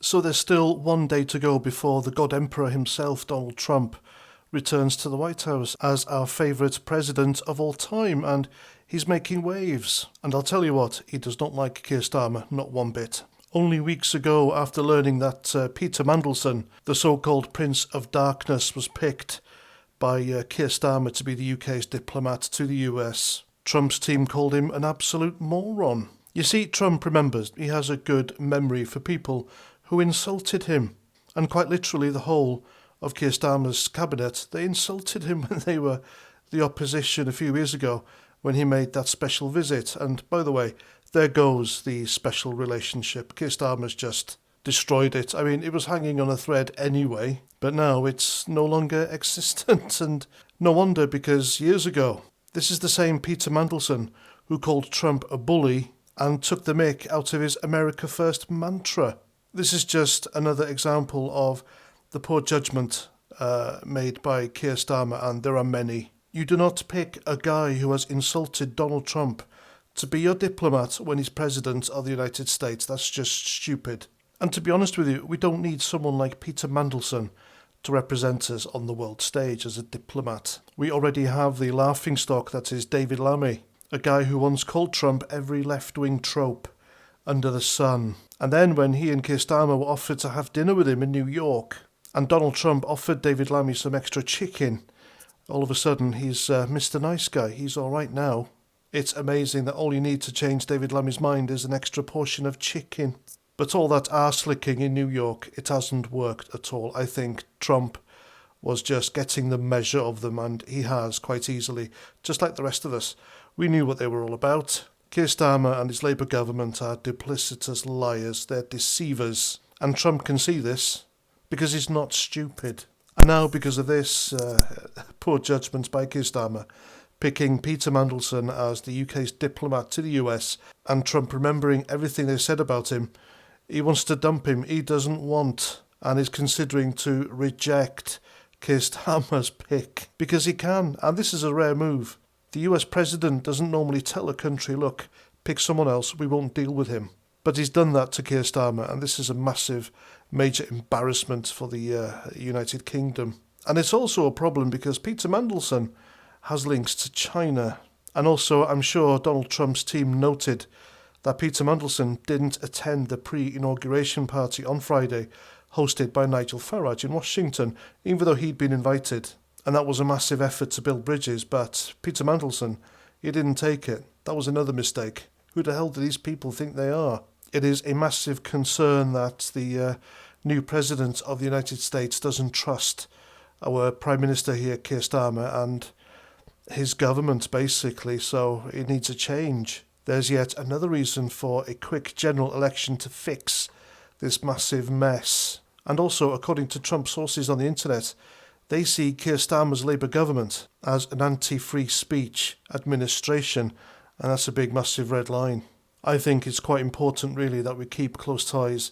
So there's still one day to go before the God Emperor himself, Donald Trump, returns to the White House as our favourite president of all time, and he's making waves. And I'll tell you what, he does not like Keir Starmer, not one bit. Only weeks ago, after learning that Peter Mandelson, the so-called Prince of Darkness, was picked by Keir Starmer to be the UK's diplomat to the US, Trump's team called him an absolute moron. You see, Trump remembers he has a good memory for people who insulted him. And quite literally the whole of Keir Starmer's cabinet, they insulted him when they were the opposition a few years ago when he made that special visit. And by the way, there goes the special relationship. Keir Starmer's just destroyed it. I mean, it was hanging on a thread anyway, but now it's no longer existent. And no wonder, because years ago, this is the same Peter Mandelson who called Trump a bully and took the mick out of his America First mantra. This is just another example of the poor judgment made by Keir Starmer, and there are many. You do not pick a guy who has insulted Donald Trump to be your diplomat when he's president of the United States. That's just stupid. And to be honest with you, we don't need someone like Peter Mandelson to represent us on the world stage as a diplomat. We already have the laughingstock that is David Lammy, a guy who once called Trump every left-wing trope under the sun. And then when he and Keir Starmer were offered to have dinner with him in New York, and Donald Trump offered David Lammy some extra chicken, all of a sudden he's Mr. Nice Guy. He's all right now. It's amazing that all you need to change David Lammy's mind is an extra portion of chicken. But all that arse-licking in New York, it hasn't worked at all. I think Trump was just getting the measure of them, and he has quite easily, just like the rest of us. We knew what they were all about. Keir Starmer and his Labour government are duplicitous liars. They're deceivers. And Trump can see this because he's not stupid. And now, because of this poor judgment by Keir Starmer, picking Peter Mandelson as the UK's diplomat to the US, and Trump remembering everything they said about him, he wants to dump him. He doesn't want, and is considering to reject Keir Starmer's pick because he can. And this is a rare move. The US president doesn't normally tell a country, look, pick someone else, we won't deal with him. But he's done that to Keir Starmer, and this is a massive, major embarrassment for the United Kingdom. And it's also a problem because Peter Mandelson has links to China. And also, I'm sure Donald Trump's team noted that Peter Mandelson didn't attend the pre-inauguration party on Friday, hosted by Nigel Farage in Washington, even though he'd been invited. And that was a massive effort to build bridges, but Peter Mandelson, he didn't take it. That was another mistake. Who the hell do these people think they are? It is a massive concern that the new president of the United States doesn't trust our Prime Minister here, Keir Starmer, and his government, basically, so it needs a change. There's yet another reason for a quick general election to fix this massive mess. And also, according to Trump sources on the internet, they see Keir Starmer's Labour government as an anti-free speech administration, and that's a big, massive red line. I think it's quite important, really, that we keep close ties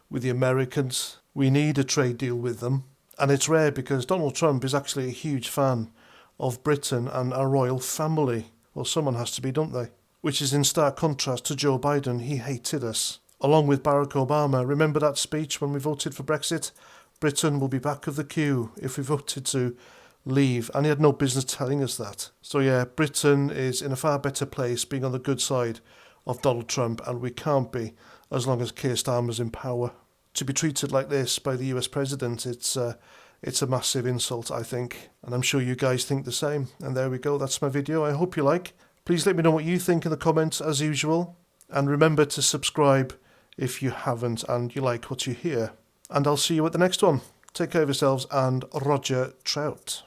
with the Americans. We need a trade deal with them. And it's rare because Donald Trump is actually a huge fan of Britain and our royal family. Well, someone has to be, don't they? Which is in stark contrast to Joe Biden. He hated us. Along with Barack Obama. Remember that speech when we voted for Brexit? Britain will be back of the queue if we voted to leave. And he had no business telling us that. So yeah, Britain is in a far better place being on the good side of Donald Trump, and we can't be as long as Keir Starmer's in power. To be treated like this by the US president, it's a massive insult, I think. And I'm sure you guys think the same. And there we go, that's my video. I hope you like. Please let me know what you think in the comments as usual. And remember to subscribe if you haven't and you like what you hear. And I'll see you at the next one. Take care of yourselves, and Roger Trout.